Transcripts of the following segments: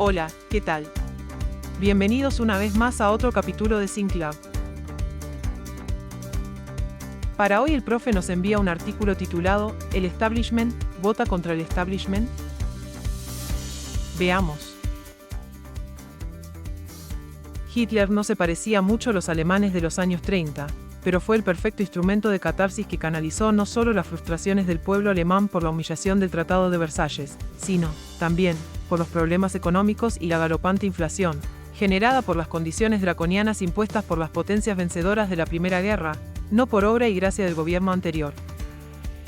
Hola, ¿qué tal? Bienvenidos una vez más a otro capítulo de Synclub. Para hoy el profe nos envía un artículo titulado ¿El establishment vota contra el establishment? Veamos. Hitler no se parecía mucho a los alemanes de los años 30, pero fue el perfecto instrumento de catarsis que canalizó no solo las frustraciones del pueblo alemán por la humillación del Tratado de Versalles, sino, también, por los problemas económicos y la galopante inflación, generada por las condiciones draconianas impuestas por las potencias vencedoras de la Primera Guerra, no por obra y gracia del gobierno anterior.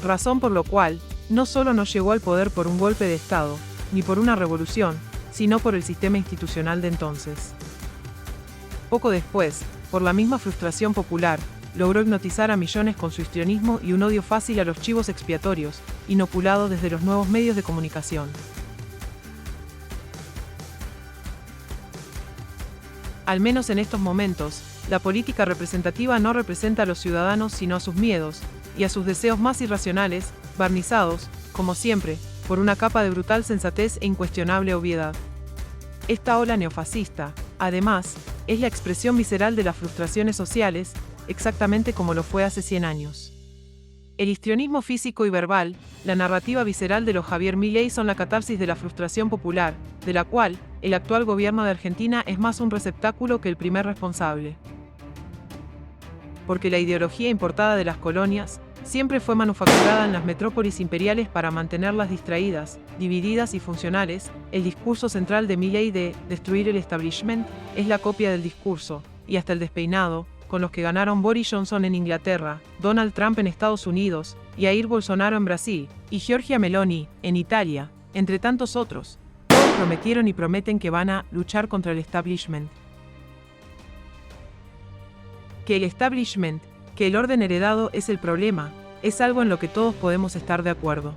Razón por lo cual, no solo no llegó al poder por un golpe de Estado, ni por una revolución, sino por el sistema institucional de entonces. Poco después, por la misma frustración popular, logró hipnotizar a millones con su histrionismo y un odio fácil a los chivos expiatorios, inoculado desde los nuevos medios de comunicación. Al menos en estos momentos, la política representativa no representa a los ciudadanos sino a sus miedos, y a sus deseos más irracionales, barnizados, como siempre, por una capa de brutal sensatez e incuestionable obviedad. Esta ola neofascista, además, es la expresión visceral de las frustraciones sociales, exactamente como lo fue hace 100 años. El histrionismo físico y verbal, la narrativa visceral de los Javier Milei son la catarsis de la frustración popular, de la cual, el actual gobierno de Argentina es más un receptáculo que el primer responsable. Porque la ideología importada de las colonias siempre fue manufacturada en las metrópolis imperiales para mantenerlas distraídas, divididas y funcionales, el discurso central de Milei de destruir el establishment es la copia del discurso, y hasta el despeinado, con los que ganaron Boris Johnson en Inglaterra, Donald Trump en Estados Unidos, Jair Bolsonaro en Brasil, y Giorgia Meloni, en Italia, entre tantos otros. Todos prometieron y prometen que van a luchar contra el establishment. Que el establishment, que el orden heredado es el problema, es algo en lo que todos podemos estar de acuerdo.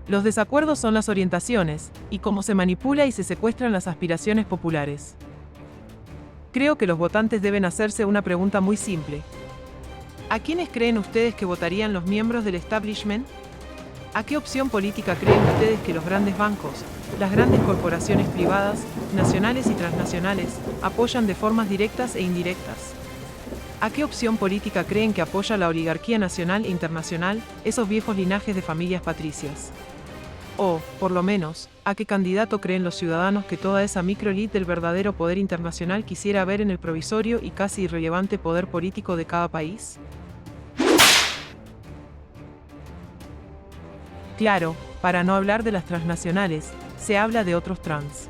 Los desacuerdos son las orientaciones, y cómo se manipula y se secuestran las aspiraciones populares. Creo que los votantes deben hacerse una pregunta muy simple. ¿A quiénes creen ustedes que votarían los miembros del establishment? ¿A qué opción política creen ustedes que los grandes bancos, las grandes corporaciones privadas, nacionales y transnacionales, apoyan de formas directas e indirectas? ¿A qué opción política creen que apoya la oligarquía nacional e internacional, esos viejos linajes de familias patricias? O, por lo menos, ¿a qué candidato creen los ciudadanos que toda esa microelite del verdadero poder internacional quisiera ver en el provisorio y casi irrelevante poder político de cada país? Claro, para no hablar de las transnacionales, se habla de otros trans.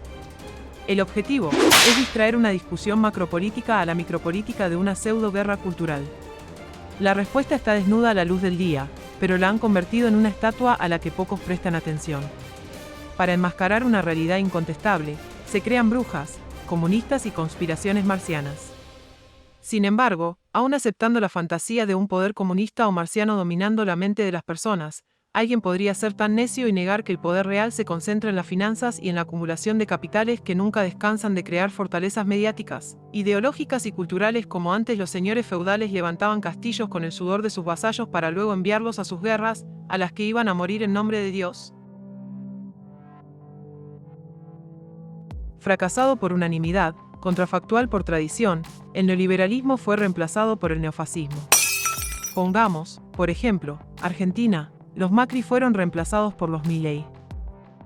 El objetivo es distraer una discusión macropolítica a la micropolítica de una pseudo-guerra cultural. La respuesta está desnuda a la luz del día, pero la han convertido en una estatua a la que pocos prestan atención. Para enmascarar una realidad incontestable, se crean brujas, comunistas y conspiraciones marcianas. Sin embargo, aún aceptando la fantasía de un poder comunista o marciano dominando la mente de las personas, alguien podría ser tan necio y negar que el poder real se concentra en las finanzas y en la acumulación de capitales que nunca descansan de crear fortalezas mediáticas, ideológicas y culturales como antes los señores feudales levantaban castillos con el sudor de sus vasallos para luego enviarlos a sus guerras, a las que iban a morir en nombre de Dios. Fracasado por unanimidad, contrafactual por tradición, el neoliberalismo fue reemplazado por el neofascismo. Pongamos, por ejemplo, Argentina. Los Macri fueron reemplazados por los Milei.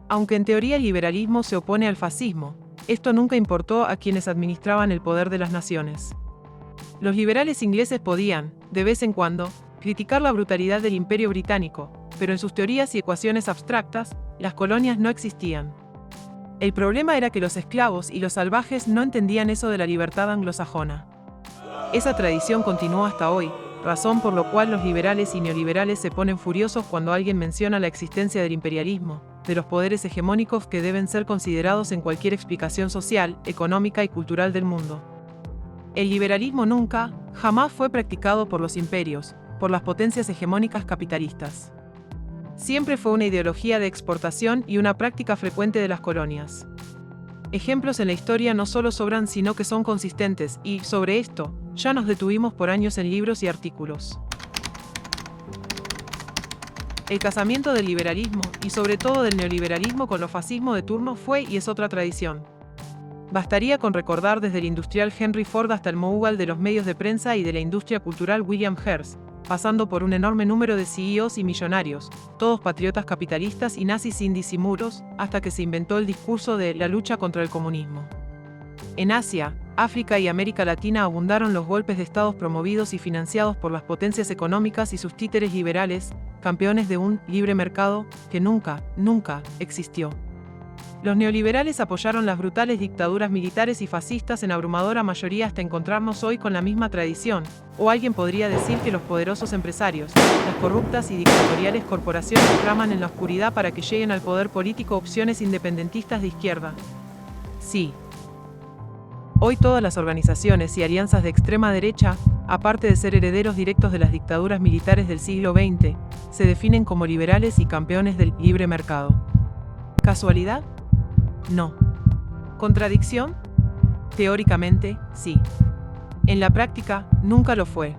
Aunque en teoría el liberalismo se opone al fascismo, esto nunca importó a quienes administraban el poder de las naciones. Los liberales ingleses podían, de vez en cuando, criticar la brutalidad del Imperio británico, pero en sus teorías y ecuaciones abstractas, las colonias no existían. El problema era que los esclavos y los salvajes no entendían eso de la libertad anglosajona. Esa tradición continuó hasta hoy, razón por lo cual los liberales y neoliberales se ponen furiosos cuando alguien menciona la existencia del imperialismo, de los poderes hegemónicos que deben ser considerados en cualquier explicación social, económica y cultural del mundo. El liberalismo nunca, jamás fue practicado por los imperios, por las potencias hegemónicas capitalistas. Siempre fue una ideología de exportación y una práctica frecuente de las colonias. Ejemplos en la historia no solo sobran sino que son consistentes y, sobre esto, ya nos detuvimos por años en libros y artículos. El casamiento del liberalismo, y sobre todo del neoliberalismo con los fascismos de turno, fue y es otra tradición. Bastaría con recordar desde el industrial Henry Ford hasta el mogul de los medios de prensa y de la industria cultural William Hearst, pasando por un enorme número de CEOs y millonarios, todos patriotas capitalistas y nazis sin disimulos, hasta que se inventó el discurso de la lucha contra el comunismo. En Asia, África y América Latina abundaron los golpes de estados promovidos y financiados por las potencias económicas y sus títeres liberales, campeones de un libre mercado que nunca existió. Los neoliberales apoyaron las brutales dictaduras militares y fascistas en abrumadora mayoría hasta encontrarnos hoy con la misma tradición, o alguien podría decir que los poderosos empresarios, las corruptas y dictatoriales corporaciones traman en la oscuridad para que lleguen al poder político opciones independentistas de izquierda. Sí. Hoy todas las organizaciones y alianzas de extrema derecha, aparte de ser herederos directos de las dictaduras militares del siglo XX, se definen como liberales y campeones del libre mercado. ¿Casualidad? No. ¿Contradicción? Teóricamente, sí. En la práctica, nunca lo fue.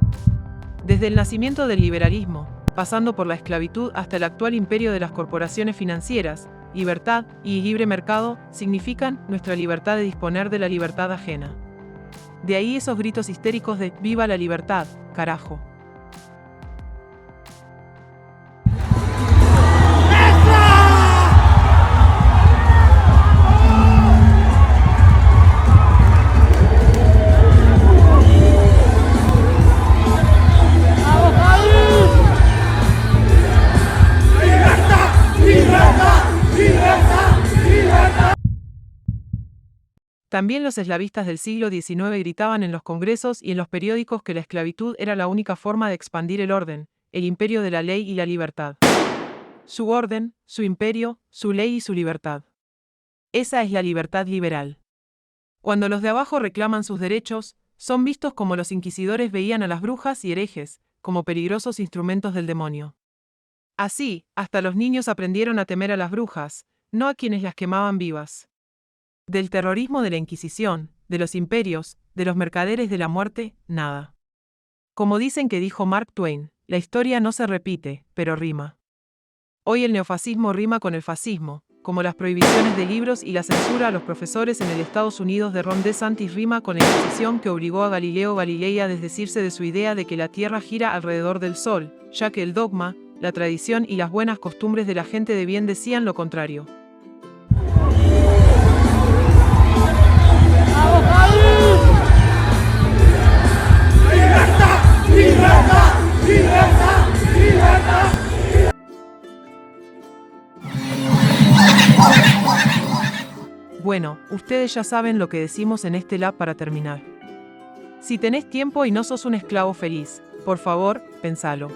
Desde el nacimiento del liberalismo, pasando por la esclavitud hasta el actual imperio de las corporaciones financieras, libertad y libre mercado significan nuestra libertad de disponer de la libertad ajena. De ahí esos gritos histéricos de ¡viva la libertad, carajo! También los eslavistas del siglo XIX gritaban en los congresos y en los periódicos que la esclavitud era la única forma de expandir el orden, el imperio de la ley y la libertad. Su orden, su imperio, su ley y su libertad. Esa es la libertad liberal. Cuando los de abajo reclaman sus derechos, son vistos como los inquisidores veían a las brujas y herejes, como peligrosos instrumentos del demonio. Así, hasta los niños aprendieron a temer a las brujas, no a quienes las quemaban vivas. Del terrorismo de la Inquisición, de los imperios, de los mercaderes de la muerte, nada. Como dicen que dijo Mark Twain, la historia no se repite, pero rima. Hoy el neofascismo rima con el fascismo, como las prohibiciones de libros y la censura a los profesores en el Estados Unidos de Ron DeSantis rima con la Inquisición que obligó a Galileo Galilei a desdecirse de su idea de que la Tierra gira alrededor del Sol, ya que el dogma, la tradición y las buenas costumbres de la gente de bien decían lo contrario. Bueno, ustedes ya saben lo que decimos en este lab para terminar. Si tenés tiempo y no sos un esclavo feliz, por favor, pensalo.